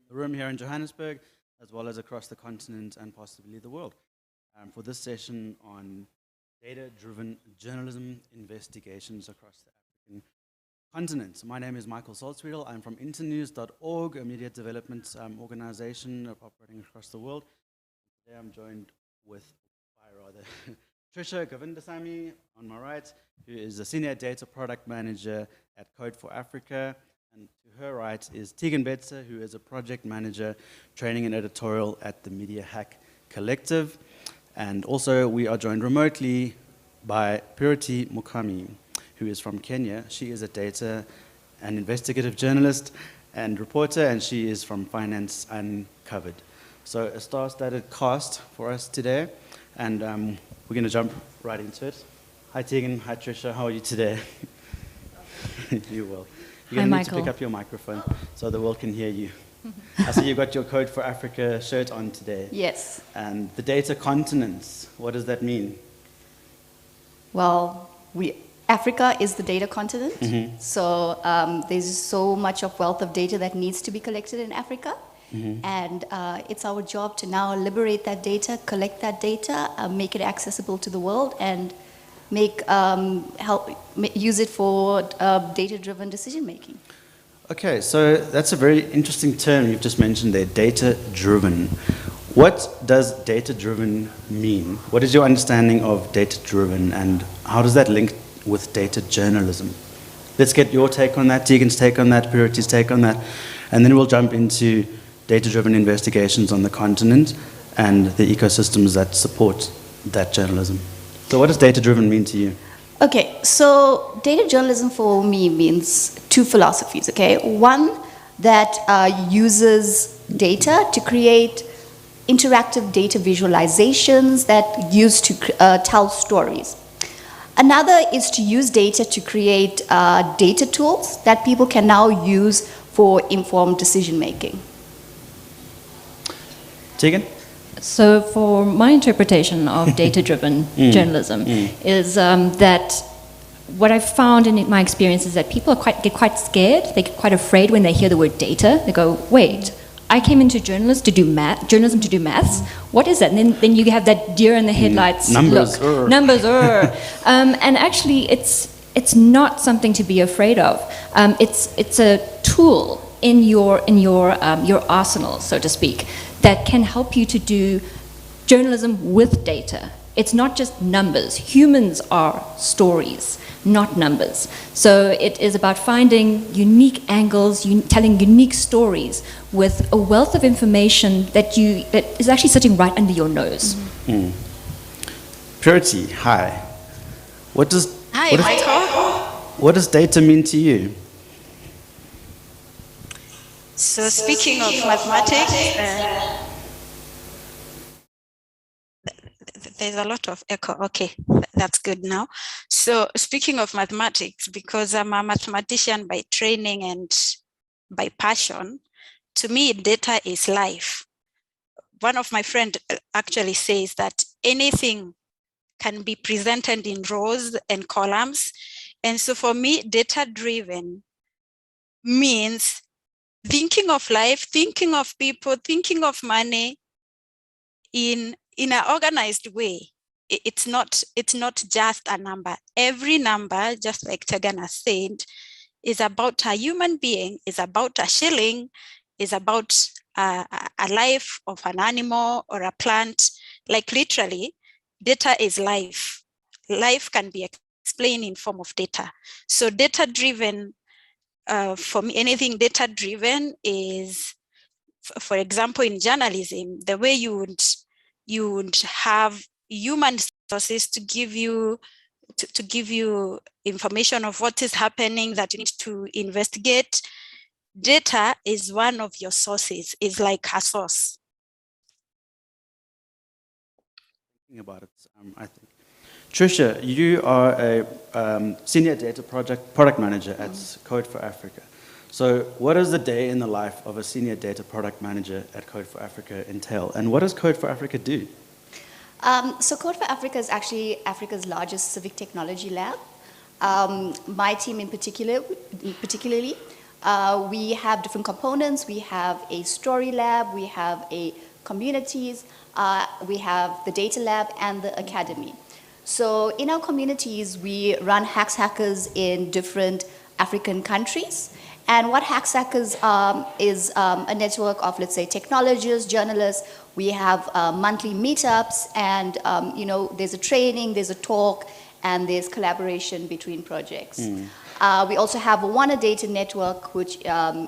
the room here in Johannesburg, as well as across the continent and possibly the world, for this session on data-driven journalism investigations across the African continent. My name is Michael Salzwedel. I'm from Internews.org, a media development organization operating across the world. Today I'm joined by Tricia Govindasamy on my right, who is a senior data product manager at Code for Africa. And to her right is Tegan, who is a project manager training and editorial at the Media Hack Collective. And also we are joined remotely by Purity Mukami, who is from Kenya. She is a data and investigative journalist and reporter, and she is from Finance Uncovered. So a star-studded cast for us today, and we're going to jump right into it. Hi Tegan, hi Tricia, how are you today? You will. You're going to need to pick up your microphone so the world can hear you. I see you got your Code for Africa shirt on today. Yes. And the data continents, what does that mean? Well, Africa is the data continent. Mm-hmm. So there's so much of wealth of data that needs to be collected in Africa. Mm-hmm. And it's our job to now liberate that data, collect that data, make it accessible to the world, and use it for data-driven decision-making. Okay, so that's a very interesting term you've just mentioned there, data-driven. What does data-driven mean? What is your understanding of data-driven, and how does that link with data journalism? Let's get your take on that, Tegan's take on that, Purity's take on that, and then we'll jump into data-driven investigations on the continent and the ecosystems that support that journalism. So what does data-driven mean to you? Okay, so data journalism for me means two philosophies, okay? One that uses data to create interactive data visualizations that use to tell stories. Another is to use data to create data tools that people can now use for informed decision making. Tegan? So for my interpretation of data-driven journalism is that what I've found in my experience is that people get quite scared, they get quite afraid when they hear the word data. They go, wait, I came into journalism to do maths. What is that? And then you have that deer in the headlights numbers, look. Numbers, and actually it's not something to be afraid of. It's a tool in your arsenal, so to speak, that can help you to do journalism with data. It's not just numbers. Humans are stories, not numbers. So it is about finding unique angles, telling unique stories with a wealth of information that is actually sitting right under your nose. Mm. Purity, hi. Hi, Michael. What does data mean to you? So speaking of mathematics, there's a lot of echo. Okay, that's good now. So speaking of mathematics, because I'm a mathematician by training and by passion, to me, data is life. One of my friends actually says that anything can be presented in rows and columns. And so for me, data-driven means thinking of life, thinking of people, thinking of money in an organized way. It's not just a number. Every number, just like Tegan has said, is about a human being, is about a shilling, is about a life of an animal or a plant. Like literally, data is life. Life can be explained in form of data. So data-driven, for me, anything data-driven is, for example, in journalism, the way you would have human sources to give you information of what is happening that you need to investigate. Data is one of your sources. It's like a source. Thinking about it, I think. Tricia, you are a senior data product manager at Code for Africa. So what does the day in the life of a senior data product manager at Code for Africa entail? And what does Code for Africa do? So Code for Africa is actually Africa's largest civic technology lab. My team particularly We have different components. We have a story lab, we have a communities, we have the data lab and the academy. So in our communities, we run Hacks Hackers in different African countries. And what Hacks Hackers is a network of, let's say, technologists, journalists. We have monthly meetups, and there's a training, there's a talk, and there's collaboration between projects. We also have a Wanna Data network, which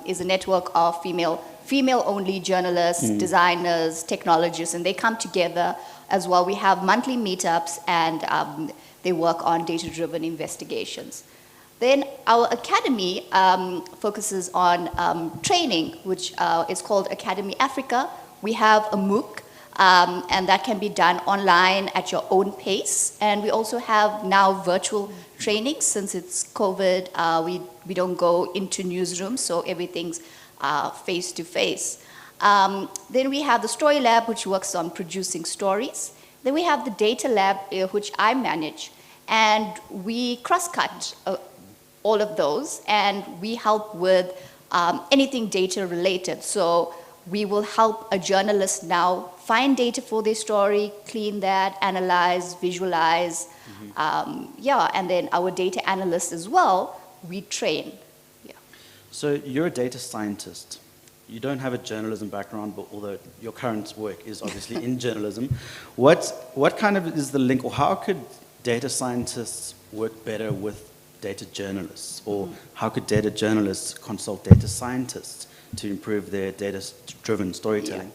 is a network of female-only journalists, designers, technologists, and they come together as well. We have monthly meetups, and they work on data-driven investigations. Then our academy focuses on training, which is called Academy Africa. We have a MOOC, and that can be done online at your own pace. And we also have now virtual training. Since it's COVID, we don't go into newsrooms, so everything's face-to-face. Then we have the Story Lab, which works on producing stories. Then we have the Data Lab, which I manage. And we cross-cut all of those, and we help with anything data related. So we will help a journalist now find data for their story, clean that, analyze, visualize. And then our data analysts as well, we train. So you're a data scientist. You don't have a journalism background, but although your current work is obviously in journalism, what kind of is the link, or how could data scientists work better with data journalists, or how could data journalists consult data scientists to improve their data-driven storytelling?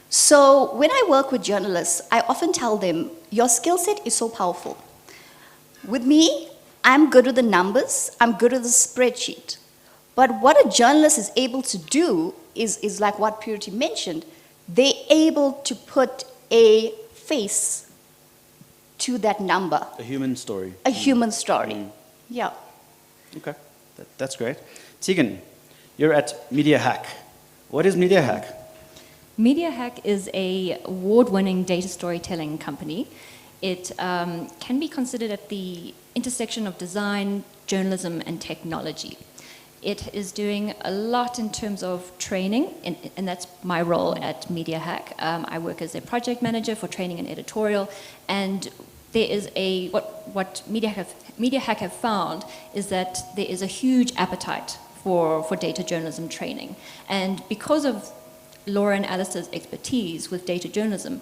So when I work with journalists, I often tell them, your skill set is so powerful. With me, I'm good with the numbers, I'm good with the spreadsheet. But what a journalist is able to do is like what Purity mentioned, they're able to put a face to that number. A human story. A human story. Yeah. Okay, that's great. Tegan, you're at Media Hack. What is Media Hack? Media Hack is an award-winning data storytelling company. It can be considered at the intersection of design, journalism, and technology. It is doing a lot in terms of training, and that's my role at Media Hack. I work as a project manager for training and editorial, and there is what Media Hack have found is that there is a huge appetite for data journalism training. And because of Laura and Alistair's expertise with data journalism,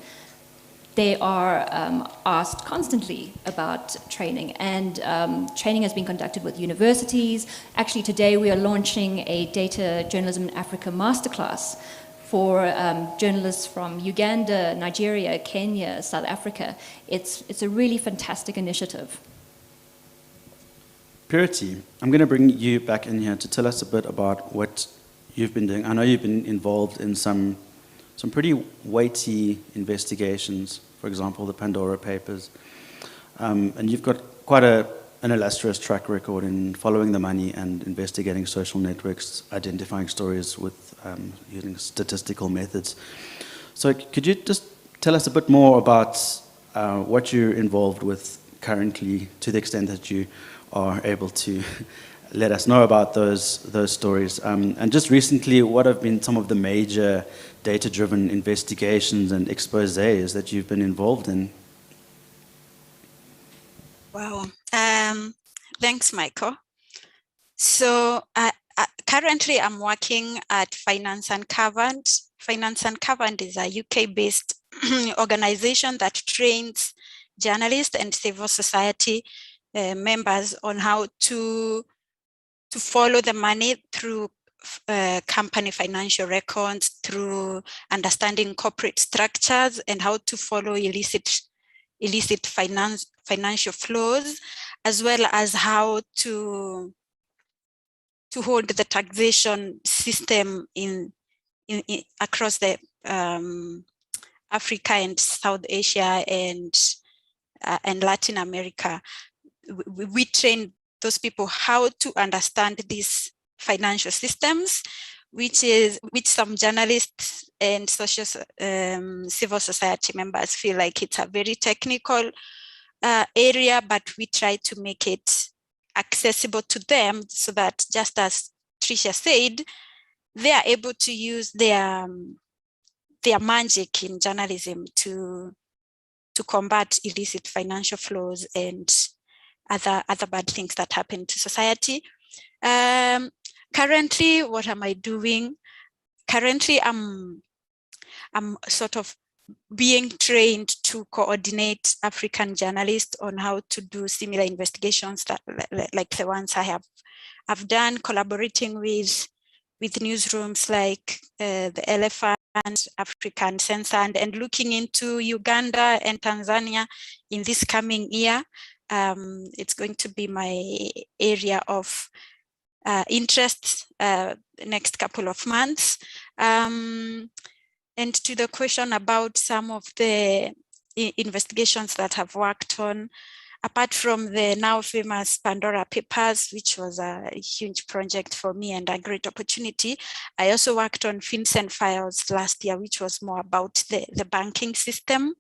they are asked constantly about training, and training has been conducted with universities. Actually, today we are launching a Data Journalism in Africa masterclass for journalists from Uganda, Nigeria, Kenya, South Africa. It's a really fantastic initiative. Purity, I'm going to bring you back in here to tell us a bit about what you've been doing. I know you've been involved in some pretty weighty investigations, for example, the Pandora Papers. And you've got quite an illustrious track record in following the money and investigating social networks, identifying stories with using statistical methods. So could you just tell us a bit more about what you're involved with currently, to the extent that you are able to let us know about those stories. And just recently, what have been some of the major data-driven investigations and exposés that you've been involved in? Wow. Thanks, Michael. So currently I'm working at Finance Uncovered. Finance Uncovered is a UK-based organization that trains journalists and civil society members on how to follow the money through company financial records, through understanding corporate structures, and how to follow illicit financial flows, as well as how to hold the taxation system in across the Africa and South Asia and Latin America. We train those people how to understand these financial systems, which some journalists and social civil society members feel like it's a very technical area, but we try to make it accessible to them so that, just as Tricia said, they are able to use their magic in journalism to combat illicit financial flows and other bad things that happen to society. Currently, what am I doing? Currently, I'm sort of being trained to coordinate African journalists on how to do similar investigations that, like the ones I've done, collaborating with newsrooms like the Elephant, African Censor, and looking into Uganda and Tanzania in this coming year. It's going to be my area of interest next couple of months. And to the question about some of the investigations that I've worked on, apart from the now famous Pandora Papers, which was a huge project for me and a great opportunity, I also worked on FinCEN Files last year, which was more about the banking system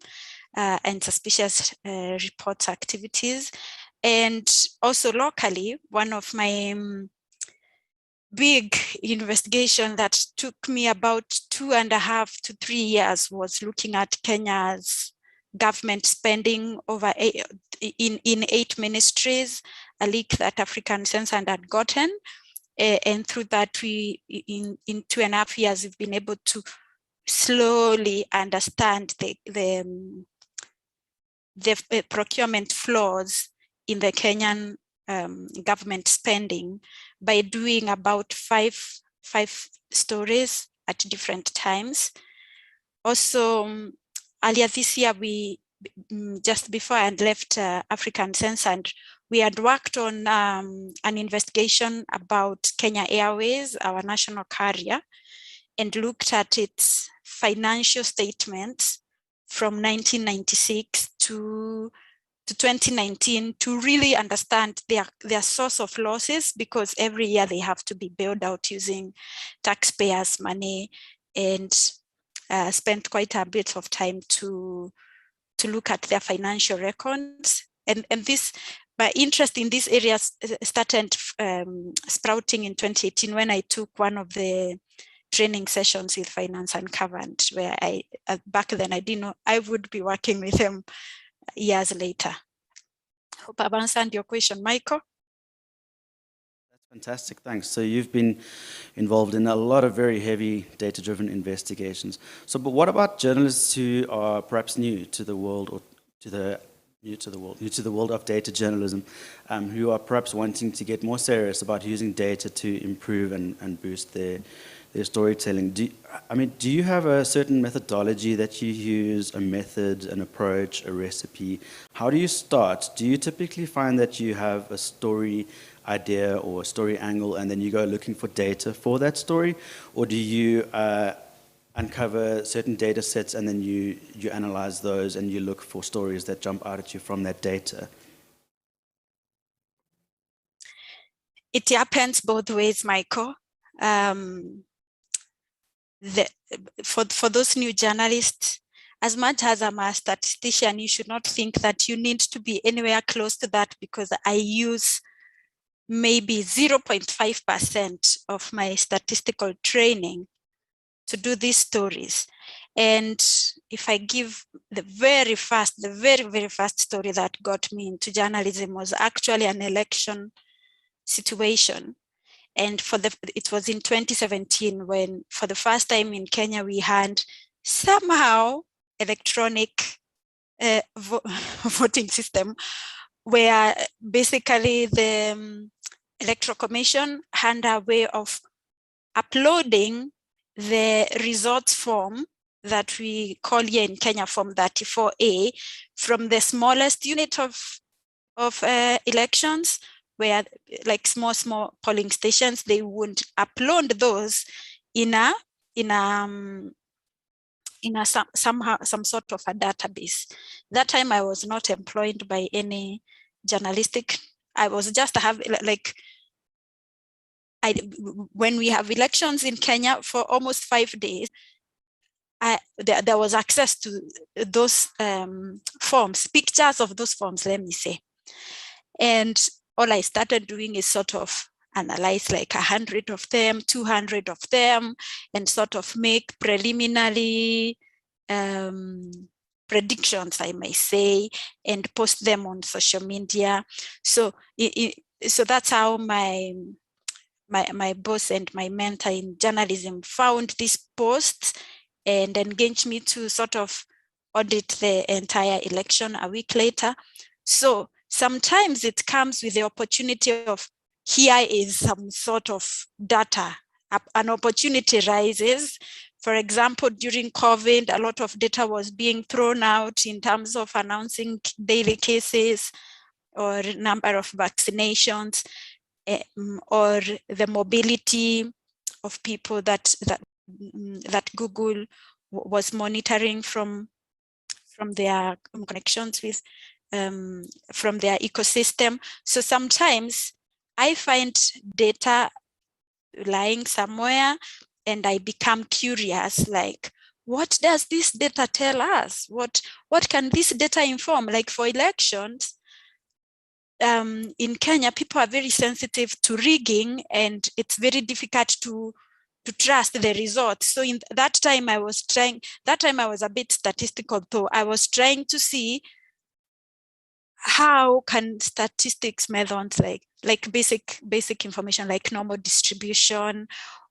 and suspicious reports activities. And also locally, one of my big investigation that took me about 2.5 to 3 years was looking at Kenya's government spending over in 8 ministries, a leak that African Censor had gotten. And through that, we, in 2.5 years, we've been able to slowly understand the procurement flaws in the Kenyan government spending by doing about five stories at different times. Also, earlier this year, we just before I had left African Censor, and we had worked on an investigation about Kenya Airways, our national carrier, and looked at its financial statements from 1996 to 2019 to really understand their source of losses, because every year they have to be bailed out using taxpayers' money, and spent quite a bit of time to look at their financial records. And this, my interest in these areas started sprouting in 2018 when I took one of the training sessions with Finance Uncovered, where back then I didn't know I would be working with them years later. Hope I've answered your question, Michael. That's fantastic, thanks. So you've been involved in a lot of very heavy data-driven investigations. So, but what about journalists who are perhaps new to the world, or new to the world of data journalism, who are perhaps wanting to get more serious about using data to improve and boost their storytelling? Do you have a certain methodology that you use, a method, an approach, a recipe? How do you start? Do you typically find that you have a story idea or a story angle and then you go looking for data for that story? Or do you uncover certain data sets and then you analyze those and you look for stories that jump out at you from that data? It happens both ways, Michael. For those new journalists, as much as I'm a statistician, you should not think that you need to be anywhere close to that, because I use maybe 0.5% of my statistical training to do these stories. And if I give the very first story that got me into journalism was actually an election situation. And it was in 2017 when, for the first time in Kenya, we had somehow electronic voting system, where basically the Electoral Commission had a way of uploading the results form that we call here in Kenya Form 34A from the smallest unit of elections, where like small polling stations, they would upload those in some sort of a database. That time I was not employed by any journalistic. I was just when we have elections in Kenya for almost 5 days, there was access to those forms, pictures of those forms, let me say. And all I started doing is sort of analyze like 100 of them, 200 of them, and sort of make preliminary predictions, I may say, and post them on social media. So, so that's how my boss and my mentor in journalism found these posts and engaged me to sort of audit the entire election a week later. So sometimes it comes with the opportunity of, here is some sort of data, an opportunity rises. For example, during COVID, a lot of data was being thrown out in terms of announcing daily cases or number of vaccinations, or the mobility of people that Google was monitoring from their connections with, from their ecosystem. So sometimes I find data lying somewhere and I become curious, like, what does this data tell us? What can this data inform? Like for elections, in Kenya, people are very sensitive to rigging, and it's very difficult to trust the results. So in that time I was a bit statistical, though. I was trying to see how can statistics methods like basic information like normal distribution,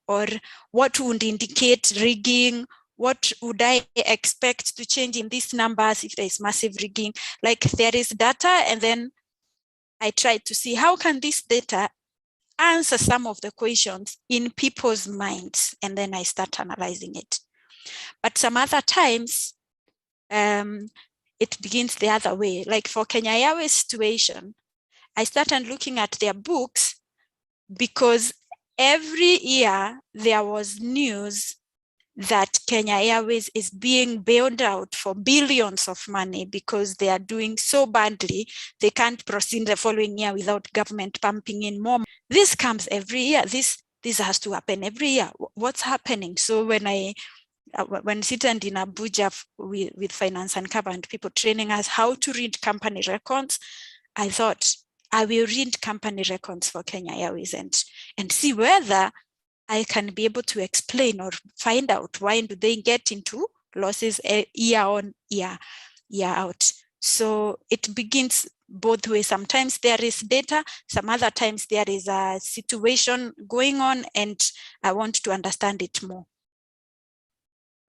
or what would indicate rigging, what would I expect to change in these numbers if there is massive rigging. Like there is data, and then I tried to see how can this data answer some of the questions in people's minds, and then I start analyzing it. But some other times, it begins the other way. Like for Kenya Airways situation, I started looking at their books because every year there was news that Kenya Airways is being bailed out for billions of money because they are doing so badly, they can't proceed the following year without government pumping in more. This comes every year. This has to happen every year. What's happening? So when sitting in Abuja with Finance and Cover and people training us how to read company records, I thought I will read company records for Kenya Airways and see whether I can be able to explain or find out why do they get into losses year on year out. So it begins both ways. Sometimes there is data, some other times there is a situation going on, and I want to understand it more.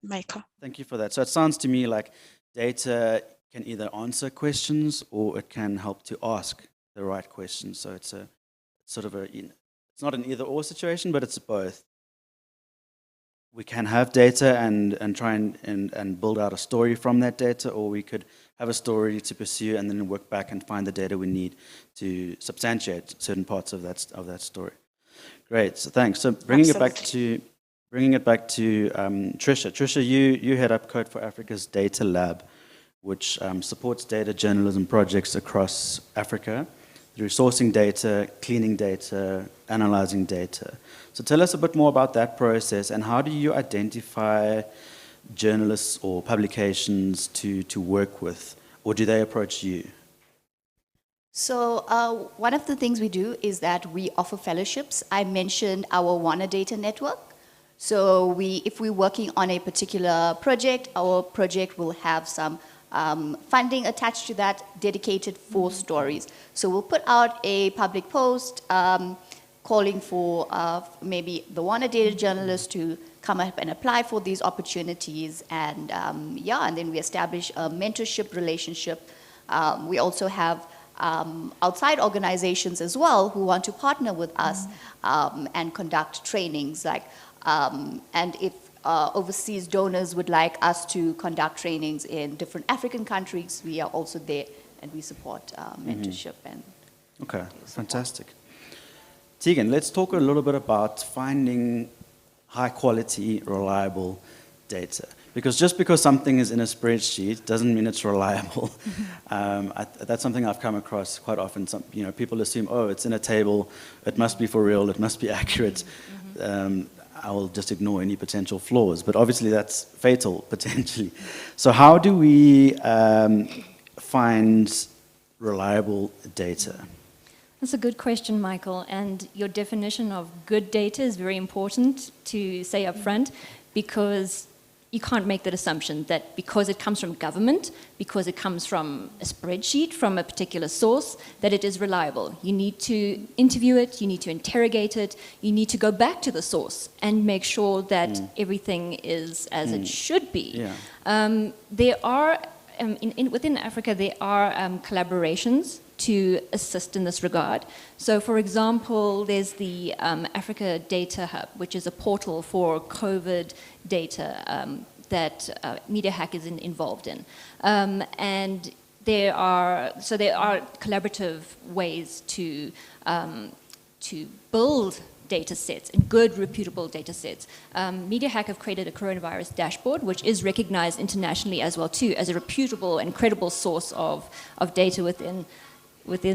Michael. Thank you for that. So it sounds to me like data can either answer questions or it can help to ask the right questions. So it's a sort of it's not an either or situation, but it's both. We can have data and try and build out a story from that data, or we could have a story to pursue and then work back and find the data we need to substantiate certain parts of that story. Great, so thanks. So bringing it back to Tricia. Tricia, you head up Code for Africa's Data Lab, which supports data journalism projects across Africa through sourcing data, cleaning data, analyzing data. So tell us a bit more about that process, and how do you identify journalists or publications to work with, or do they approach you? So one of the things we do is that we offer fellowships. I mentioned our Wana Data Network. So if we're working on a particular project, our project will have some funding attached to that dedicated for stories. So we'll put out a public post calling for maybe the Wana data journalists to come up and apply for these opportunities, and and then we establish a mentorship relationship. We also have outside organizations as well who want to partner with us and conduct trainings, like and if overseas donors would like us to conduct trainings in different African countries, we are also there, and we support mentorship and okay, fantastic. Tegan, let's talk a little bit about finding high quality, reliable data. Because just because something is in a spreadsheet doesn't mean it's reliable. That's something I've come across quite often. People assume, oh, it's in a table, it must be for real, it must be accurate. I will just ignore any potential flaws. But obviously that's fatal, potentially. So how do we find reliable data? That's a good question, Michael. And your definition of good data is very important to say up front, because you can't make that assumption that because it comes from government, because it comes from a spreadsheet, from a particular source, that it is reliable. You need to interview it, you need to interrogate it, you need to go back to the source and make sure that everything is as it should be. Yeah. There are, within Africa, there are collaborations to assist in this regard. So, for example, there's the Africa Data Hub, which is a portal for COVID data that MediaHack is involved in. And there are collaborative ways to build data sets, and good, reputable data sets. MediaHack have created a coronavirus dashboard, which is recognized internationally as well, too, as a reputable and credible source of data within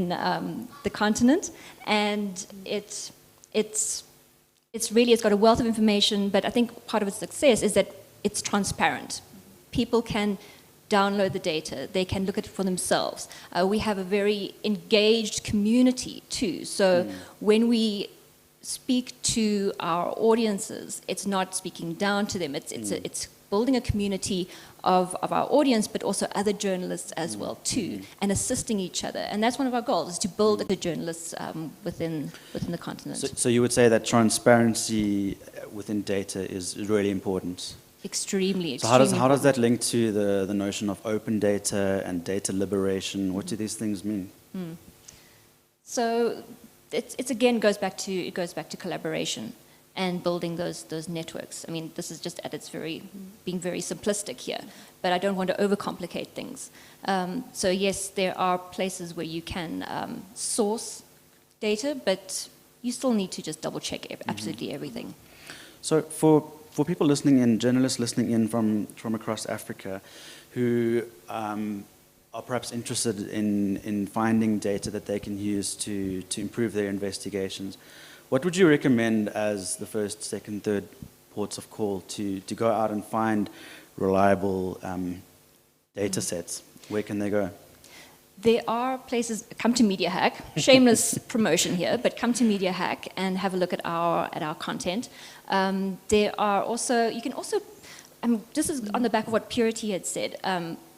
the continent, and it's got a wealth of information. But I think part of its success is that it's transparent. People can download the data; they can look at it for themselves. We have a very engaged community too. So when we speak to our audiences, it's not speaking down to them. It's building a community of our audience, but also other journalists as well too, and assisting each other. And that's one of our goals, is to build the journalists within the continent. So you would say that transparency within data is really important? Extremely. So how does that link to the notion of open data and data liberation? What do these things mean? So it again goes back to collaboration and building those networks. I mean, this is just at its being very simplistic here, but I don't want to overcomplicate things. So yes, there are places where you can source data, but you still need to just double check absolutely everything. So for people listening in, journalists listening in from across Africa, who are perhaps interested in finding data that they can use to improve their investigations, what would you recommend as the first, second, third ports of call to go out and find reliable data sets? Where can they go? There are places. Come to MediaHack. Shameless promotion here, but come to MediaHack and have a look at our content. There are also, you can also, this is on the back of what Purity had said.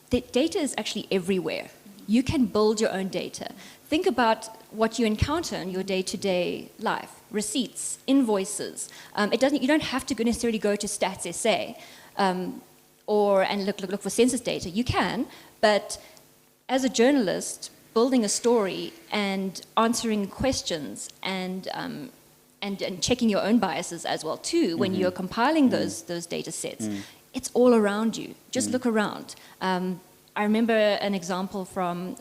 The data is actually everywhere. You can build your own data. Think about what you encounter in your day-to-day life. Receipts, invoices. You don't have to necessarily go to Stats SA and look for census data. You can, but as a journalist, building a story and answering questions and checking your own biases as well too, when you're compiling those data sets, it's all around you. Just look around. I remember an example from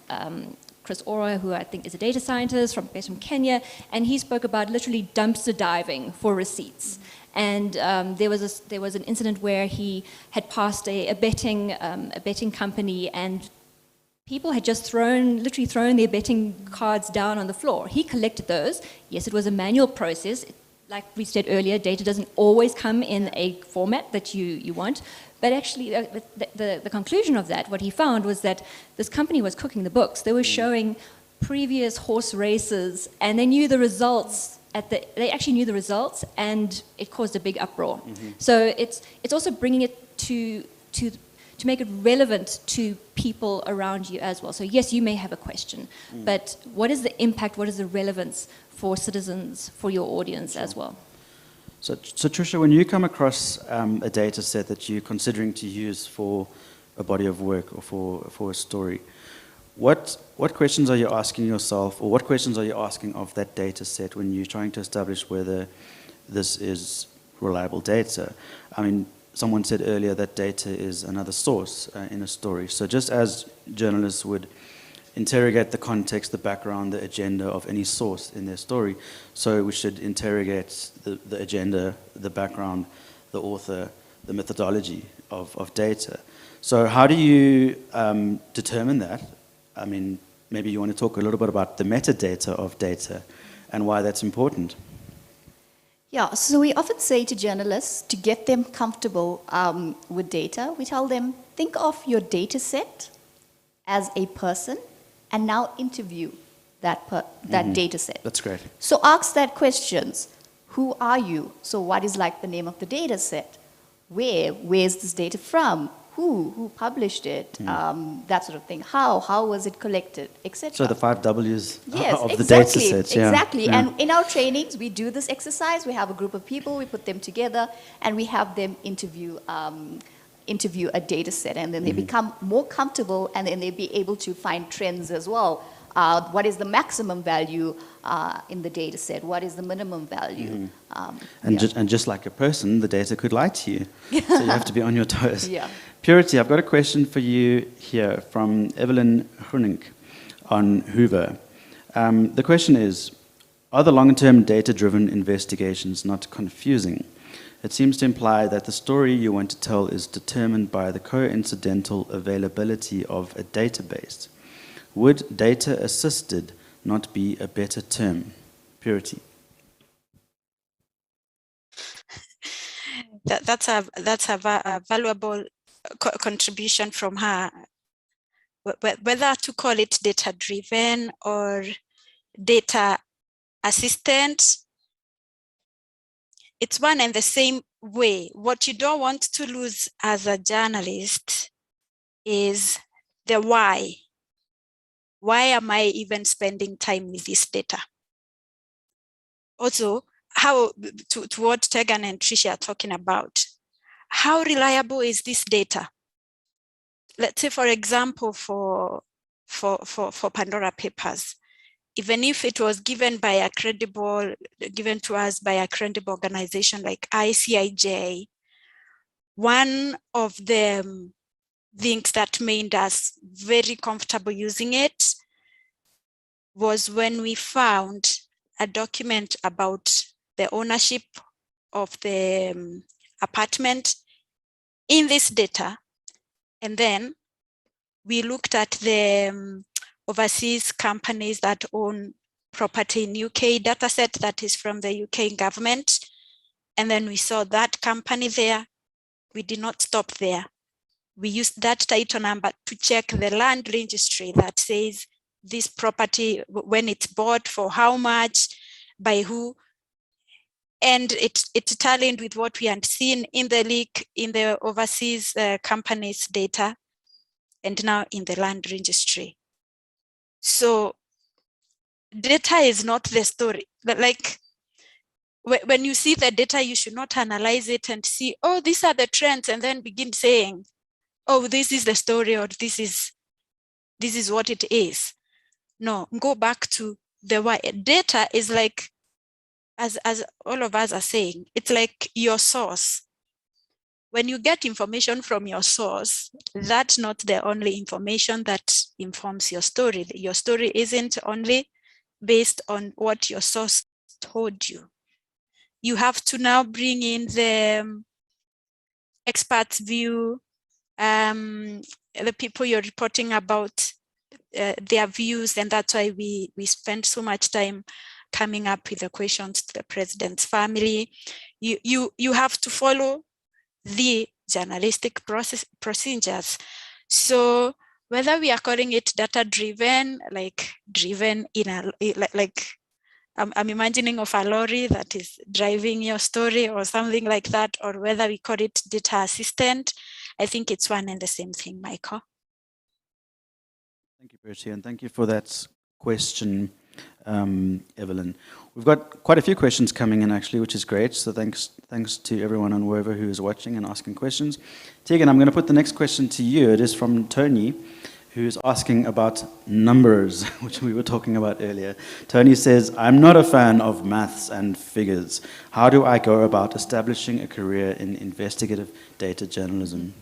Chris Ora, who I think is a data scientist based from Kenya, and he spoke about literally dumpster diving for receipts. And there was an incident where he had passed a betting company, and people had just literally thrown their betting cards down on the floor. He collected those. Yes, it was a manual process. Like we said earlier, data doesn't always come in a format that you want. But actually, the conclusion of that, what he found was that this company was cooking the books. They were showing previous horse races, and they knew the results. They actually knew the results, and it caused a big uproar. So it's also bringing it to make it relevant to people around you as well. So yes, you may have a question, but what is the impact? What is the relevance for citizens, for your audience as well? So Tricia, when you come across a data set that you're considering to use for a body of work or for a story, what questions are you asking yourself, or what questions are you asking of that data set when you're trying to establish whether this is reliable data? I mean, someone said earlier that data is another source in a story. So just as journalists would interrogate the context, the background, the agenda of any source in their story, so we should interrogate the agenda, the background, the author, the methodology of data. So how do you determine that? I mean, maybe you want to talk a little bit about the metadata of data and why that's important. Yeah, so we often say to journalists, to get them comfortable with data, we tell them, think of your data set as a person, and now interview that data set. That's great. So ask that questions. Who are you? So what is like the name of the data set? Where's this data from? Who published it? That sort of thing. How was it collected, etc. So the 5 W's Yes, of exactly, the data sets. Yeah. exactly. Yeah. And in our trainings, we do this exercise. We have a group of people, we put them together, and we have them interview a data set, and then they become more comfortable, and then they'll be able to find trends as well. What is the maximum value in the data set? What is the minimum value? And just like a person, the data could lie to you. So you have to be on your toes. Yeah. Purity, I've got a question for you here from Evelyn Hrunink on Hoover. The question is, are the long-term data-driven investigations not confusing? It seems to imply that the story you want to tell is determined by the coincidental availability of a database. Would data-assisted not be a better term? Purity. That's a valuable contribution from her. Whether to call it data-driven or data assistant, it's one and the same way. What you don't want to lose as a journalist is the why. Why am I even spending time with this data? Also, how to what Tegan and Tricia are talking about, how reliable is this data? Let's say, for example, for Pandora Papers, even if it was given to us by a credible organization like ICIJ, one of the things that made us very comfortable using it was when we found a document about the ownership of the apartment in this data. And then we looked at the overseas companies that own property in UK dataset that is from the UK government. And then we saw that company there. We did not stop there. We used that title number to check the land registry that says this property, when it's bought, for how much, by who. And it tallied with what we had seen in the leak in the overseas companies' data, and now in the land registry. So data is not the story. But like when you see the data, you should not analyze it and see, oh, these are the trends, and then begin saying, oh, this is the story, or this is what it is. No, go back to the why. Data is like, as all of us are saying, it's like your source. When you get information from your source, that's not the only information that informs your story. Your story isn't only based on what your source told you. You have to now bring in the expert's view, the people you're reporting about, their views, and that's why we spend so much time coming up with the questions to the president's family. You have to follow the journalistic procedures. So whether we are calling it data-driven, like driven in a, like I'm imagining of a lorry that is driving your story or something like that, or whether we call it data assistant, I think it's one and the same thing, Michael. Thank you, Tricia, and thank you for that question, Evelyn. We've got quite a few questions coming in, actually, which is great. So thanks to everyone on wherever who is watching and asking questions. Tegan, I'm going to put the next question to you. It is from Tony, who's asking about numbers, which we were talking about earlier. Tony says, I'm not a fan of maths and figures. How do I go about establishing a career in investigative data journalism?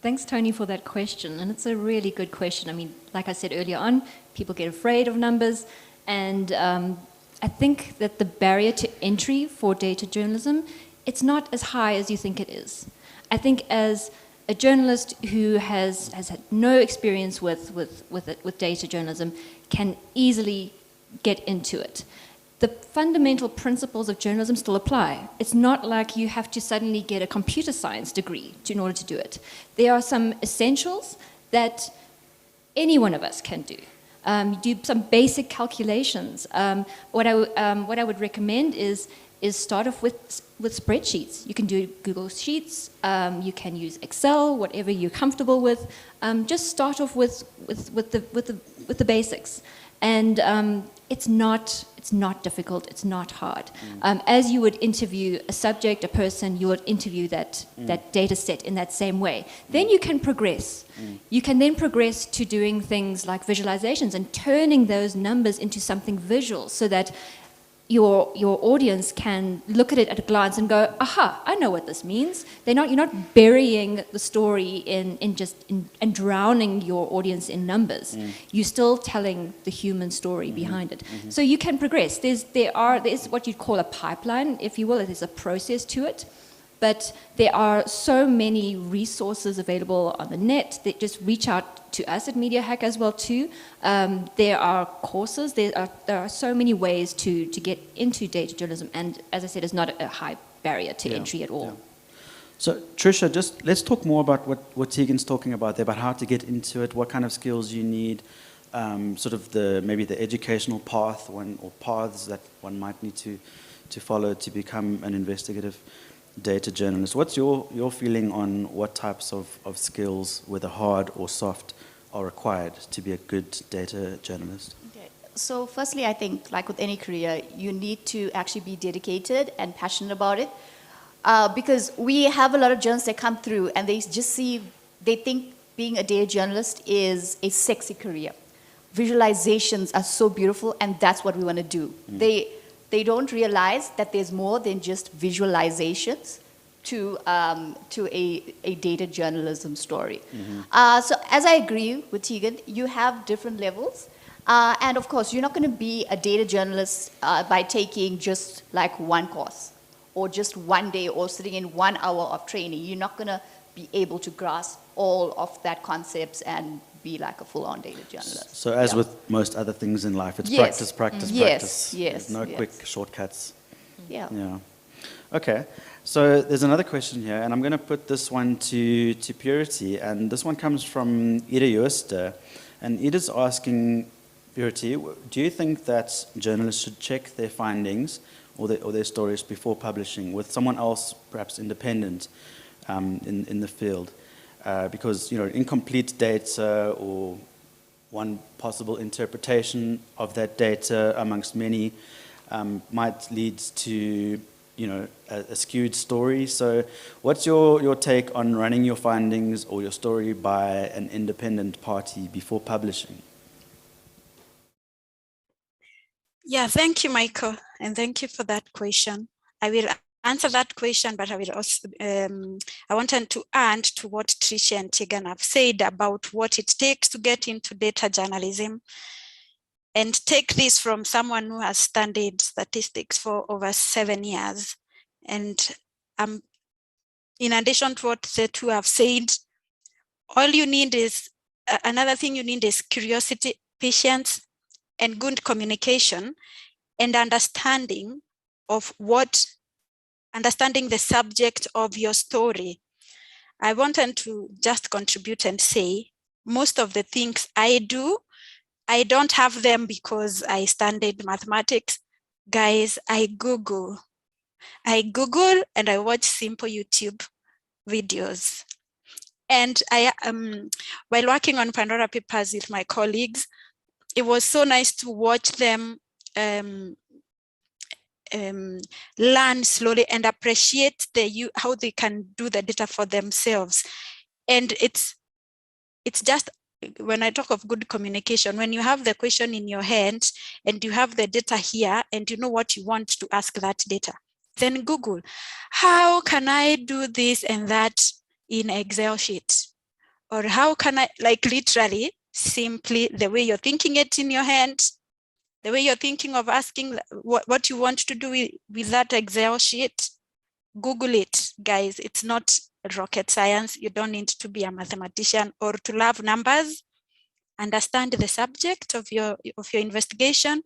Thanks, Tony, for that question. And it's a really good question. I mean, like I said earlier on, people get afraid of numbers. And I think that the barrier to entry for data journalism, it's not as high as you think it is. I think as a journalist who has had no experience with data journalism can easily get into it. The fundamental principles of journalism still apply. It's not like you have to suddenly get a computer science degree in order to do it. There are some essentials that any one of us can do. do some basic calculations. What I would recommend is start off with spreadsheets. You can do Google Sheets. You can use Excel, whatever you're comfortable with. Just start off with the basics, and it's not difficult. It's not hard. As you would interview a subject, a person, you would interview that data set in that same way. Then you can progress. You can then progress to doing things like visualizations and turning those numbers into something visual, so that your audience can look at it at a glance and go, aha, I know what this means. You're not burying the story in drowning your audience in numbers. You're still telling the human story behind it. So you can progress. There is what you'd call a pipeline, if you will. There's a process to it. But there are so many resources available on the net that just reach out to us at Media Hack as well too. There are courses, there are so many ways to get into data journalism, and as I said, it's not a high barrier to entry at all. Yeah. So Tricia, just let's talk more about what Tegan's talking about there, about how to get into it, what kind of skills you need, sort of maybe the educational path or paths that one might need to follow to become an investigative data journalist. What's your feeling on what types of skills, whether hard or soft, are required to be a good data journalist? Okay. So firstly, I think, like with any career, you need to actually be dedicated and passionate about it. Because we have a lot of journalists that come through and they think being a data journalist is a sexy career. Visualizations are so beautiful, and that's what we want to do. They don't realize that there's more than just visualizations to a data journalism story. So as I agree with Tegan, you have different levels. And of course, you're not going to be a data journalist by taking just like one course or just one day or sitting in 1 hour of training. You're not going to be able to grasp all of that concepts and be like a full-on data journalist. So as with most other things in life, it's practice, practice. Yes, There's no quick shortcuts. Yeah. Okay. So there's another question here, and I'm going to put this one to Purity, and this one comes from Ida Jooster, and Ida's asking, Purity, do you think that journalists should check their findings or their stories before publishing with someone else, perhaps independent, in the field? Because incomplete data or one possible interpretation of that data amongst many might lead to a skewed story. So what's your take on running your findings or your story by an independent party before publishing? Yeah, thank you, Michael, and thank you for that question. I will answer that question, but I will also I wanted to add to what Tricia and Tegan have said about what it takes to get into data journalism, and take this from someone who has studied statistics for over 7 years. And in addition to what the two have said, all you need is another thing you need is curiosity, patience, and good communication, and understanding the subject of your story. I wanted to just contribute and say, most of the things I do, I don't have them because I studied mathematics. Guys, I Google and I watch simple YouTube videos. And I, while working on Pandora papers with my colleagues, it was so nice to watch them learn slowly and appreciate how they can do the data for themselves. And it's just, when I talk of good communication, when you have the question in your hand and you have the data here and you know what you want to ask that data, then Google, how can I do this and that in Excel sheet? Or how can I, like literally, simply the way you're thinking it in your hand, the way you're thinking of asking what you want to do with that Excel sheet, Google it, guys. It's not rocket science. You don't need to be a mathematician or to love numbers. Understand the subject of your investigation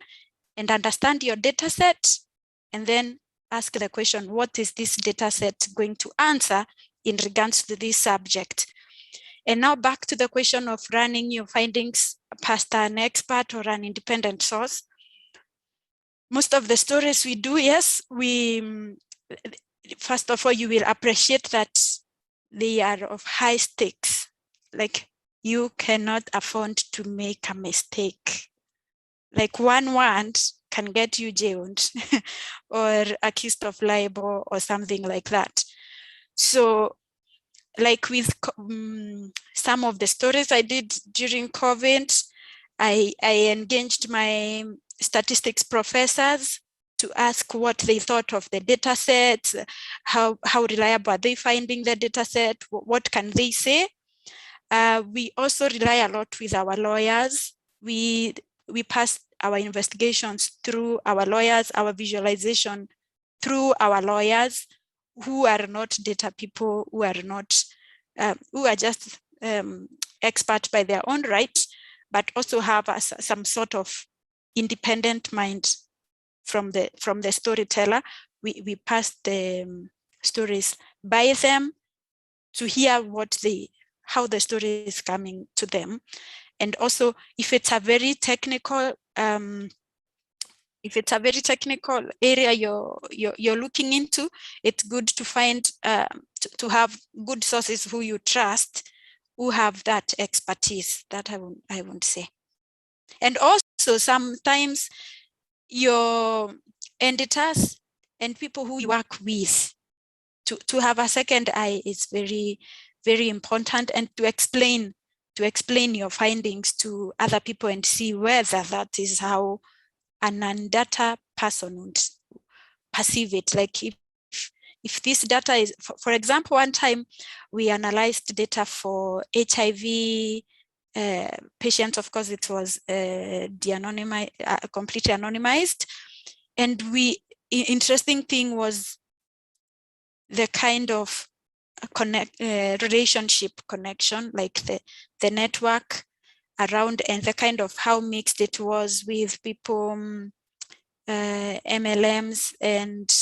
and understand your data set, and then ask the question, what is this data set going to answer in regards to this subject? And now back to the question of running your findings past an expert or an independent source. Most of the stories we do, yes, first of all, you will appreciate that they are of high stakes. Like, you cannot afford to make a mistake. Like, one word can get you jailed or accused of libel or something like that. So, like with some of the stories I did during COVID, I engaged my statistics professors to ask what they thought of the data set, how reliable are they finding the data set, what can they say. We also rely a lot with our lawyers. We pass our investigations through our lawyers, our visualization through our lawyers, who are not data people, who are not, who are just expert by their own right, but also have some sort of independent mind from the storyteller. We pass the stories by them to hear how the story is coming to them. And also, if it's a very technical area you're looking into, it's good to find to have good sources who you trust, who have that expertise. That I won't say. And also, sometimes your editors and people who you work with to have a second eye is very, very important, and to explain your findings to other people and see whether that is how a non-data person would perceive it. Like, if this data is, for example, one time we analyzed data for HIV patients. Of course, it was completely anonymized. And interesting thing was the kind of relationship connection, like the network around, and the kind of how mixed it was with people, MLMs and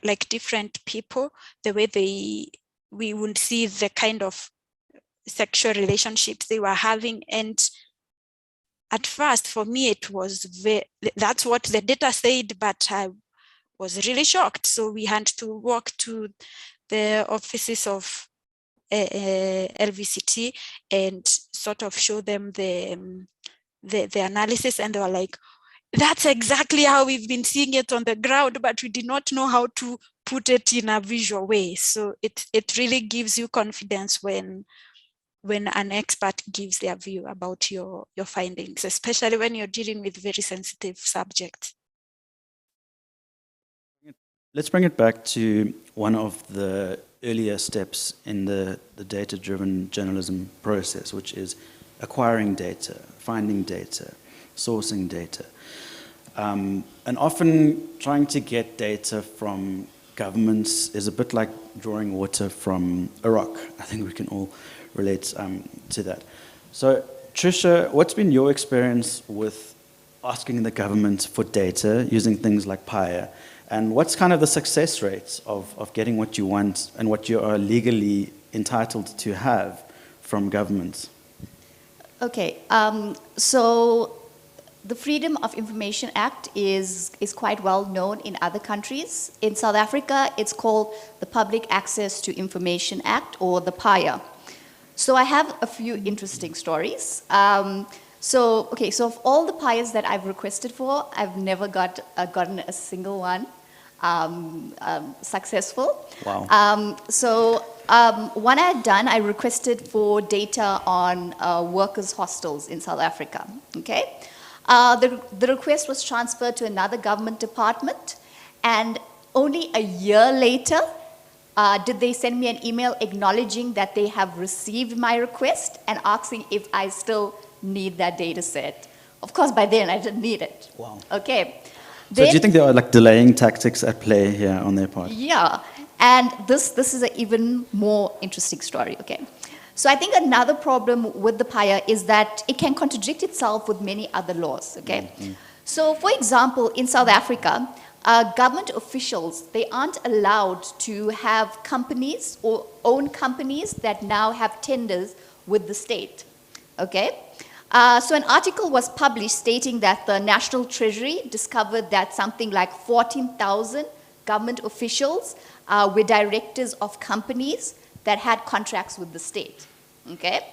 like different people, the way we would see the kind of sexual relationships they were having. And at first, for me, it was that's what the data said, but I was really shocked. So we had to walk to the offices of LVCT and sort of show them the analysis, and they were like, that's exactly how we've been seeing it on the ground, but we did not know how to put it in a visual way. So it really gives you confidence when an expert gives their view about your findings, especially when you're dealing with very sensitive subjects. Let's bring it back to one of the earlier steps in the data-driven journalism process, which is acquiring data, finding data, sourcing data. And often trying to get data from governments is a bit like drawing water from a rock. I think we can all relate to that. So, Tricia, what's been your experience with asking the government for data using things like PIA? And what's kind of the success rates of getting what you want and what you are legally entitled to have from governments? Okay, so the Freedom of Information Act is quite well known in other countries. In South Africa, it's called the Public Access to Information Act, or the PIA. So I have a few interesting stories. So of all the PIAs that I've requested for, I've never gotten a single one successful. Wow. One I had done, I requested for data on workers' hostels in South Africa. Okay, the request was transferred to another government department, and only a year later did they send me an email acknowledging that they have received my request and asking if I still need that data set. Of course, by then I didn't need it. Wow. Okay. So do you think there are like delaying tactics at play here on their part? Yeah, and this is an even more interesting story, okay? So I think another problem with the PIA is that it can contradict itself with many other laws, okay? Mm-hmm. So for example, in South Africa, government officials, they aren't allowed to have companies or own companies that now have tenders with the state, okay? So an article was published stating that the National Treasury discovered that something like 14,000 government officials were directors of companies that had contracts with the state, okay?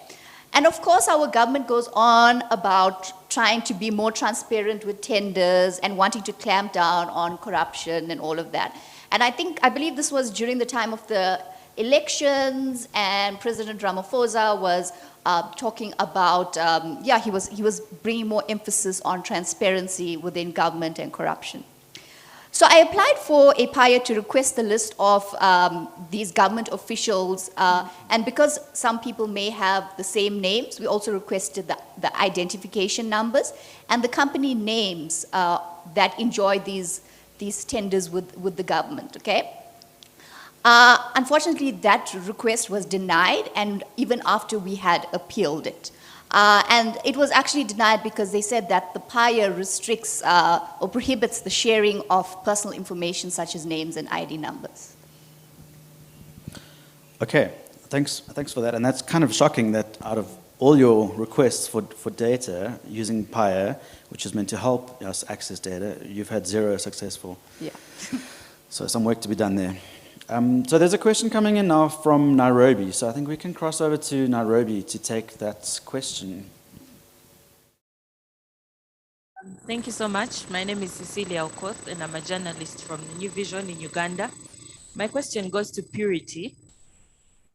And of course, our government goes on about trying to be more transparent with tenders and wanting to clamp down on corruption and all of that. And I believe this was during the time of the elections, and President Ramaphosa was talking about, he was bringing more emphasis on transparency within government and corruption. So I applied for a PIA to request the list of these government officials, and because some people may have the same names, we also requested the identification numbers and the company names that enjoy these tenders with the government, okay? Unfortunately, that request was denied, and even after we had appealed it. And it was actually denied because they said that the PIA restricts or prohibits the sharing of personal information such as names and ID numbers. Okay, thanks for that. And that's kind of shocking that out of all your requests for data using PIA, which is meant to help us access data, you've had 0 successful. Yeah. So some work to be done there. So there's a question coming in now from Nairobi. So I think we can cross over to Nairobi to take that question. Thank you so much. My name is Cecilia Okoth, and I'm a journalist from New Vision in Uganda. My question goes to Purity.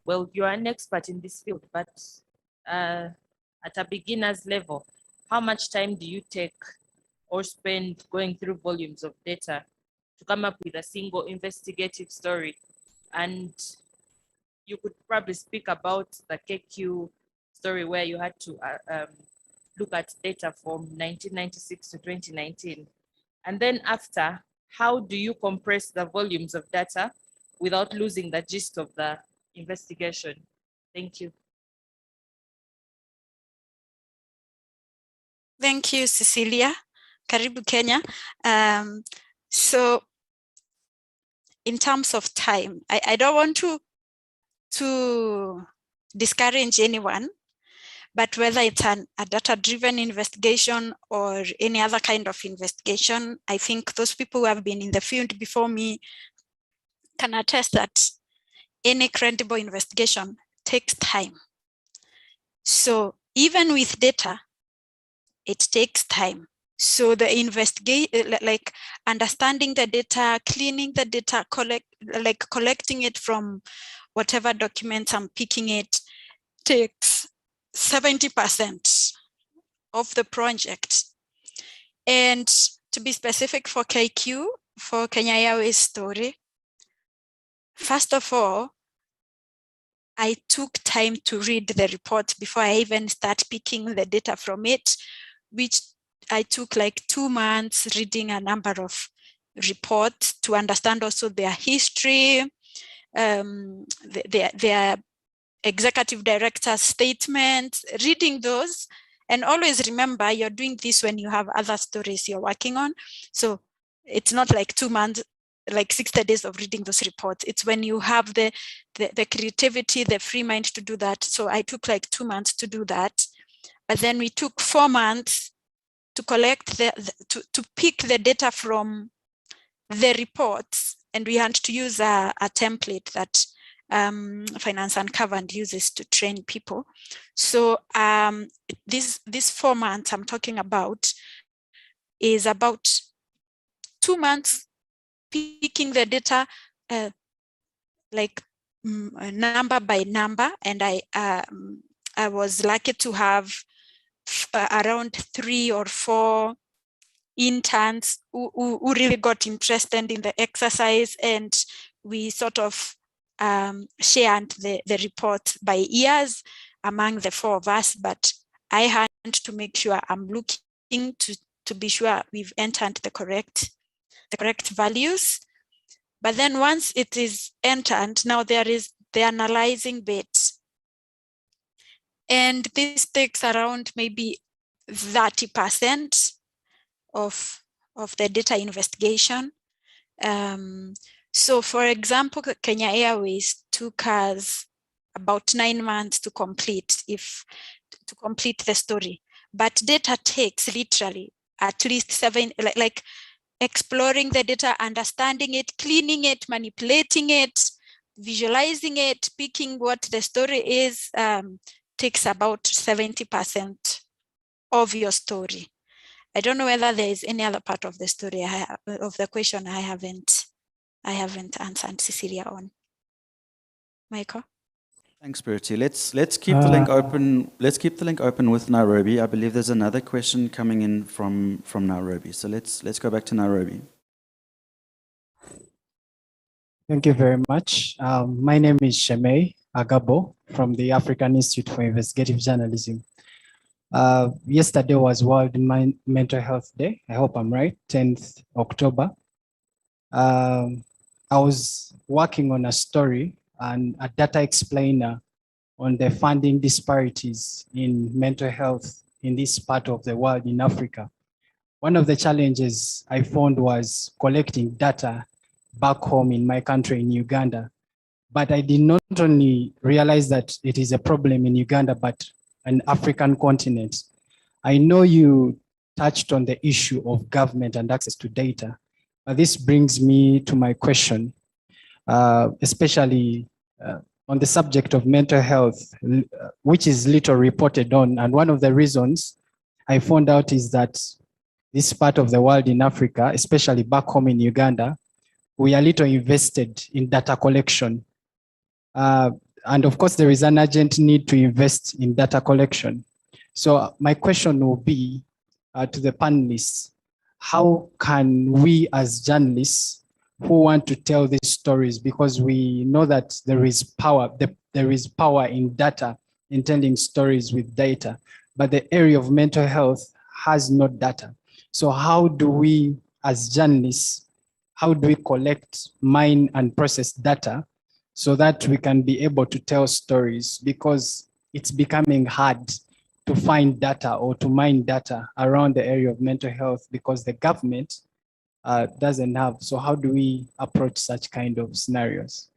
Well, you're an expert in this field, but at a beginner's level, how much time do you take or spend going through volumes of data to come up with a single investigative story? And you could probably speak about the KQ story where you had to look at data from 1996 to 2019. And then after, how do you compress the volumes of data without losing the gist of the investigation? Thank you. Thank you, Cecilia. Karibu Kenya. So in terms of time, I don't want to discourage anyone, but whether it's a data-driven investigation or any other kind of investigation, I think those people who have been in the field before me can attest that any credible investigation takes time. So even with data, it takes time. So the like understanding the data, cleaning the data, collecting it from whatever documents I'm picking it, takes 70% of the project. And to be specific for KQ, for Kenya Airways story, first of all, I took time to read the report before I even start picking the data from it, which I took like 2 months reading a number of reports to understand also their history, their executive director's statements, reading those. And always remember, you're doing this when you have other stories you're working on. So it's not like 2 months, like 60 days of reading those reports. It's when you have the creativity, the free mind to do that. So I took like 2 months to do that. But then we took 4 months to collect to pick the data from the reports, and we had to use a template that Finance Uncovered uses to train people. So this 4 months I'm talking about is about 2 months picking the data like number by number, and I was lucky to have around 3 or 4 interns who really got interested in the exercise, and we sort of shared the report by years among the 4 of us. But I had to make sure I'm looking to be sure we've entered the correct values. But then once it is entered, now there is the analyzing bit. And this takes around maybe 30% of the data investigation. So for example, Kenya Airways took us about 9 months to complete the story. but data takes literally at least 7, like exploring the data, understanding it, cleaning it, manipulating it, visualizing it, picking what the story is, takes about 70% of your story. I don't know whether there is any other part of the story of the question I haven't answered Cecilia on. Michael? Thanks, Bertie. Let's keep the link open. Let's keep the link open with Nairobi. I believe there's another question coming in from Nairobi. So let's go back to Nairobi. Thank you very much. My name is Shemei Agabo from the African Institute for Investigative Journalism. Yesterday was World Mental Health Day. I hope I'm right, 10th October. I was working on a story and a data explainer on the funding disparities in mental health in this part of the world in Africa. One of the challenges I found was collecting data back home in my country in Uganda. But I did not only realize that it is a problem in Uganda, but an African continent. I know you touched on the issue of government and access to data, but this brings me to my question, especially on the subject of mental health, which is little reported on. And one of the reasons I found out is that this part of the world in Africa, especially back home in Uganda, we are little invested in data collection. And of course, there is an urgent need to invest in data collection. So my question will be to the panelists, how can we as journalists who want to tell these stories, because we know that there is power in data, in telling stories with data, but the area of mental health has no data. So how do we as journalists, how do we collect, mine, and process data so that we can be able to tell stories? Because it's becoming hard to find data or to mine data around the area of mental health because the government doesn't have. So how do we approach such kind of scenarios?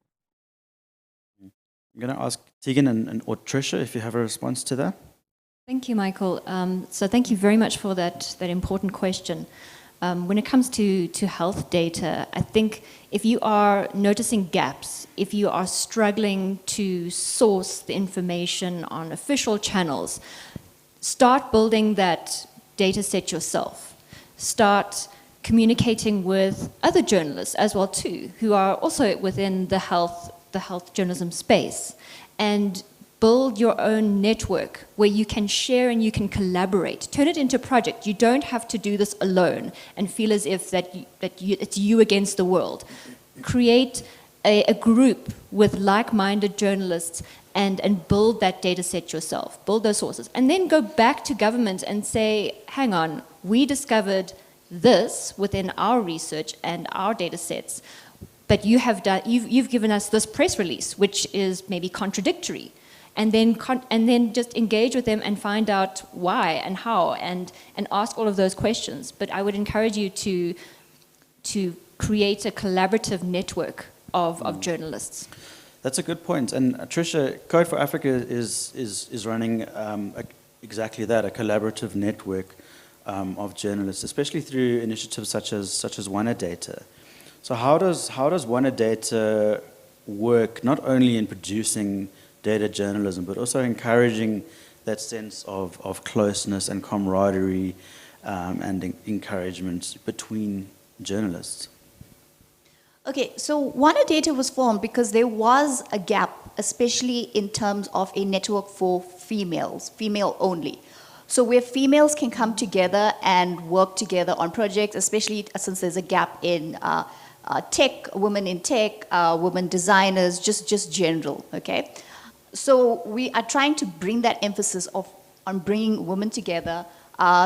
I'm going to ask Tegan or Tricia if you have a response to that. Thank you, Michael. So thank you very much for that important question. When it comes to health data, I think if you are noticing gaps, if you are struggling to source the information on official channels, start building that data set yourself. Start communicating with other journalists as well too, who are also within the health journalism space, and build your own network where you can share and you can collaborate. Turn it into a project. You don't have to do this alone and feel as if it's you against the world. Create a group with like-minded journalists and build that data set yourself, build those sources, and then go back to government and say, hang on, we discovered this within our research and our data sets, but you've given us this press release, which is maybe contradictory. And then just engage with them and find out why and how and ask all of those questions. But I would encourage you to create a collaborative network of journalists. That's a good point. And Tricia, Code for Africa is running exactly that, a collaborative network of journalists, especially through initiatives such as Wana Data. So how does Wana Data work not only in producing data journalism, but also encouraging that sense of closeness and camaraderie and encouragement between journalists? Okay, so Wana Data was formed because there was a gap, especially in terms of a network for females, female only. So where females can come together and work together on projects, especially since there's a gap in tech, women in tech, women designers, just general, okay? So we are trying to bring that emphasis on bringing women together.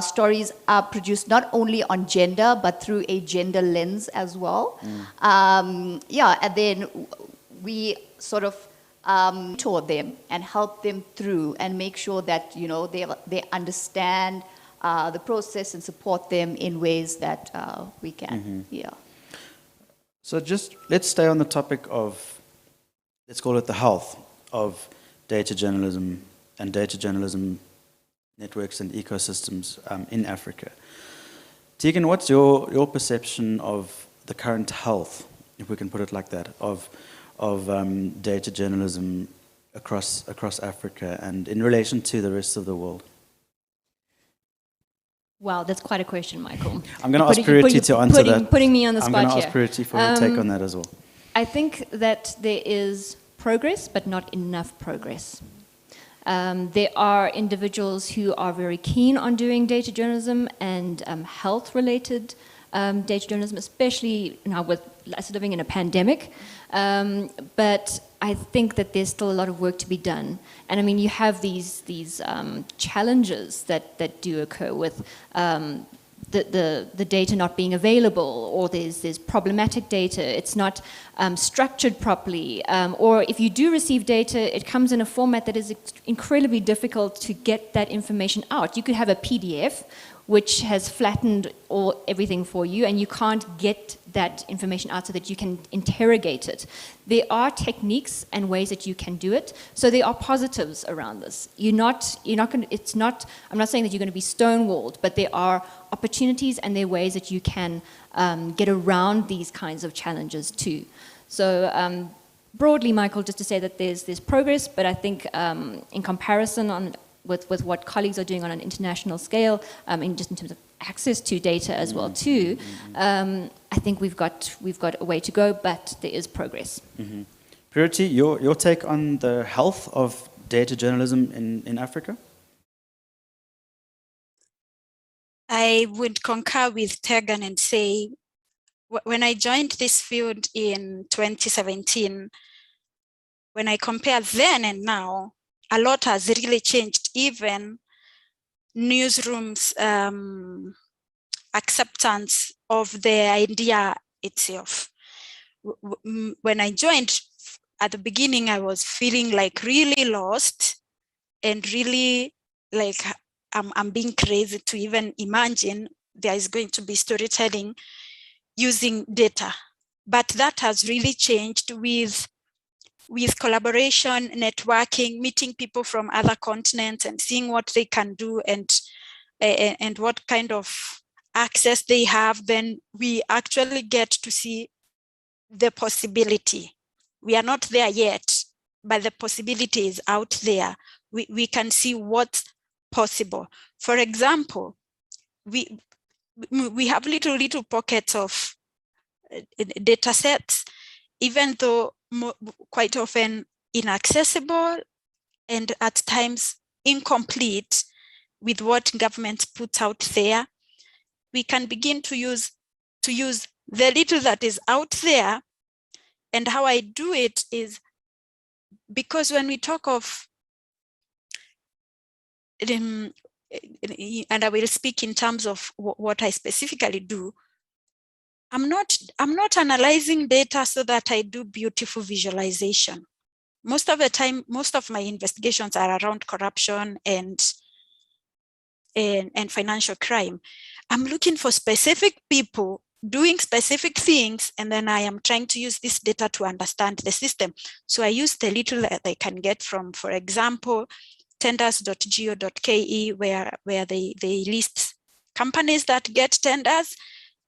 Stories are produced not only on gender, but through a gender lens as well. And then we sort of mentor them and help them through and make sure that, you know, they understand the process and support them in ways that we can, So just let's stay on the topic of, let's call it the health of data journalism and data journalism networks and ecosystems in Africa. Tegan, what's your perception of the current health, if we can put it like that, of data journalism across Africa and in relation to the rest of the world? Wow, that's quite a question, Michael. I'm going to ask Purity to answer that. Putting me on the spot here. I'm going to ask Purity for her take on that as well. I think that there is progress, but not enough progress. There are individuals who are very keen on doing data journalism and health-related data journalism, especially now with us living in a pandemic. But I think that there's still a lot of work to be done. And I mean, you have these challenges that do occur with the data not being available, or there's problematic data, it's not structured properly, or if you do receive data, it comes in a format that is incredibly difficult to get that information out. You could have a PDF which has flattened everything for you, and you can't get that information out so that you can interrogate it. There are techniques and ways that you can do it, so there are positives around this. I'm not saying that you're going to be stonewalled, but there are opportunities and there are ways that you can get around these kinds of challenges too. So broadly, Michael, just to say that there's progress, but I think in comparison with what colleagues are doing on an international scale, just in terms of access to data as well too, I think we've got a way to go, but there is progress. Mm-hmm. Purity, your take on the health of data journalism in Africa? I would concur with Tegan and say, when I joined this field in 2017, when I compare then and now, a lot has really changed. Even newsrooms' acceptance of the idea itself. When I joined at the beginning, I was feeling like really lost and really like I'm being crazy to even imagine there is going to be storytelling using data. But that has really changed with collaboration, networking, meeting people from other continents and seeing what they can do and what kind of access they have. Then we actually get to see the possibility. We are not there yet, but the possibility is out there. We can see what's possible. For example, we have little pockets of data sets, even though quite often inaccessible and at times incomplete with what governments put out there. We can begin to use the little that is out there. And how I do it is, because when we talk of, and I will speak in terms of what I specifically do, I'm not analyzing data so that I do beautiful visualization. Most of the time, most of my investigations are around corruption and financial crime. I'm looking for specific people doing specific things, and then I am trying to use this data to understand the system. So I use the little that I can get from, for example, tenders.go.ke, where they list companies that get tenders.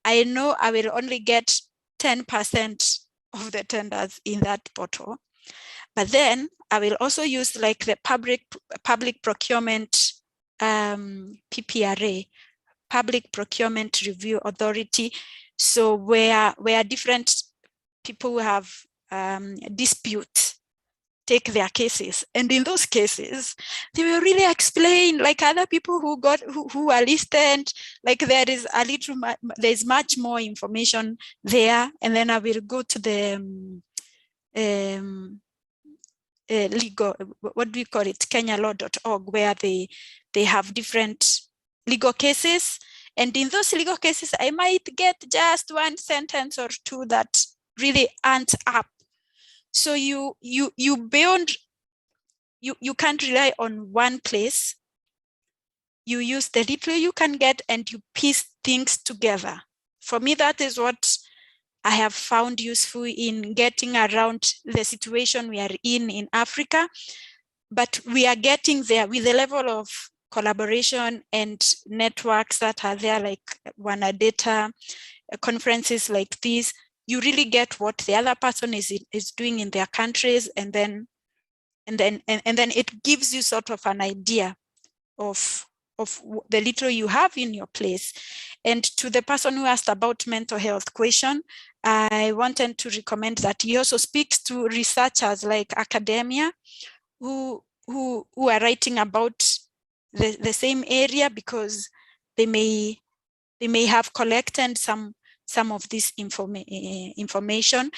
I know I will only get 10% of the tenders in that portal. But then I will also use like the public procurement PPRA, Public Procurement Review Authority. So where different people who have disputes take their cases, and in those cases they will really explain, like other people who are listed, like there's much more information there. And then I will go to the legal, what do you call it, kenyalaw.org, where they have different legal cases, and in those legal cases I might get just one sentence or two that really aren't up. So you can't rely on one place. You use the little you can get and you piece things together. For me, that is what I have found useful in getting around the situation we are in Africa. But we are getting there with the level of collaboration and networks that are there, like Wana Data, conferences like these, you really get what the other person is doing in their countries, and then it gives you sort of an idea of the little you have in your place. And to the person who asked about mental health question, I wanted to recommend that he also speaks to researchers like academia who are writing about the same area, because they may have collected some of this information.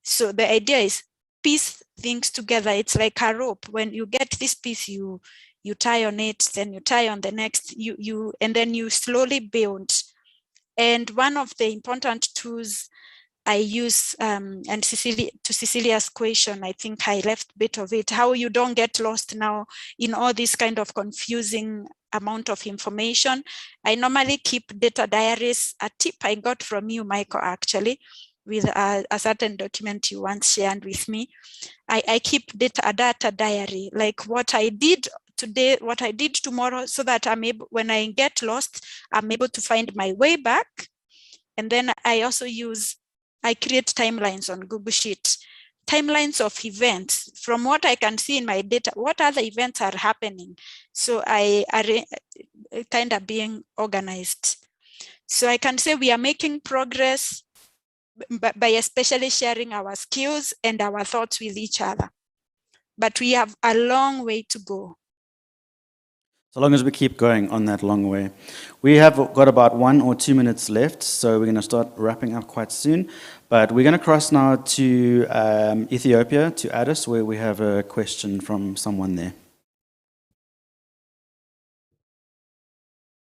So the idea is piece things together. It's like a rope. When you get this piece, you tie on it, then you tie on the next, and then you slowly build. And one of the important tools I use, and to Cecilia's question, I think I left a bit of it, how you don't get lost now in all this kind of confusing amount of information. I normally keep data diaries, a tip I got from you, Michael, actually, with a certain document you once shared with me. I keep a data diary, like what I did today, what I did tomorrow, so that I'm able, when I get lost, I'm able to find my way back. And then I create timelines on Google Sheet, timelines of events from what I can see in my data, what other events are happening. So I are kind of being organized. So I can say we are making progress by especially sharing our skills and our thoughts with each other. But we have a long way to go. So long as we keep going on that long way. We have got about 1 or 2 minutes left, so we're going to start wrapping up quite soon. But we're going to cross now to Ethiopia, to Addis, where we have a question from someone there.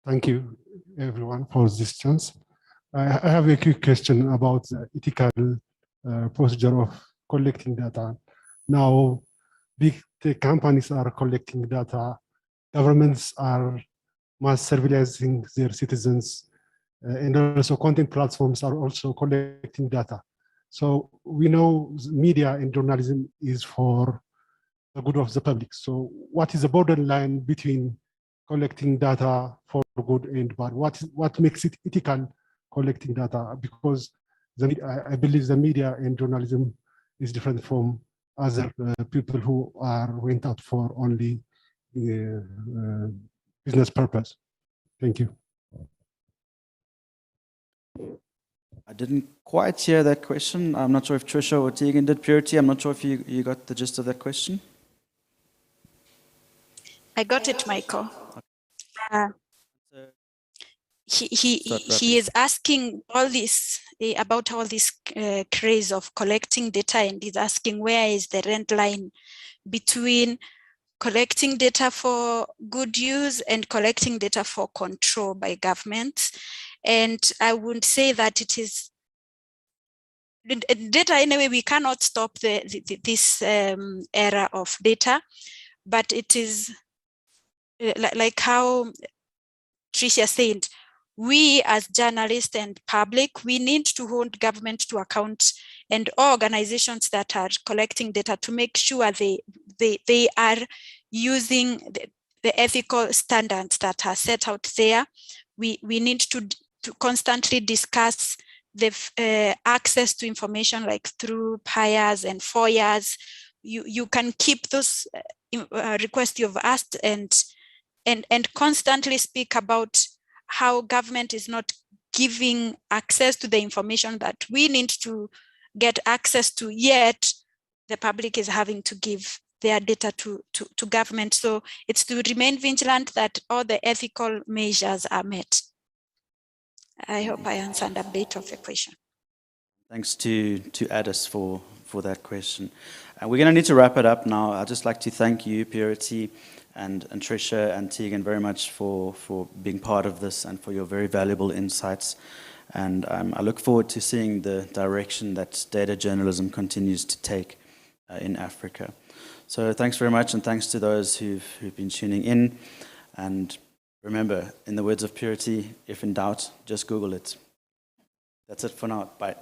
Thank you, everyone, for this chance. I have a quick question about the ethical procedure of collecting data. Now, big tech companies are collecting data. Governments are mass surveilling their citizens, and also content platforms are also collecting data. So we know media and journalism is for the good of the public. So what is the borderline between collecting data for good and bad? What makes it ethical collecting data? Because I believe the media and journalism is different from other people who went out for only business purpose. Thank you. I didn't quite hear that question. I'm not sure if Tricia or Tegan did. Purity, I'm not sure if you got the gist of that question. I got it, Michael. He is asking all this about all this craze of collecting data, and he's asking where is the red line between collecting data for good use and collecting data for control by governments. And I would say that it is data anyway. We cannot stop this era of data, but it is like how Tricia said, we as journalists and public, we need to hold government to account, and organizations that are collecting data, to make sure they are using the ethical standards that are set out there. We need to constantly discuss the access to information, like through PIAs and FOIAs. You can keep those requests you've asked and constantly speak about how government is not giving access to the information that we need to get access to, yet the public is having to give their data to government. So it's to remain vigilant that all the ethical measures are met. I hope I answered a bit of the question. Thanks to Addis for that question. We're going to need to wrap it up now. I'd just like to thank you, Purity, and Tricia and Tegan very much for being part of this and for your very valuable insights. And I look forward to seeing the direction that data journalism continues to take in Africa. So thanks very much, and thanks to those who've been tuning in. And remember, in the words of Purity, if in doubt, just Google it. That's it for now. Bye.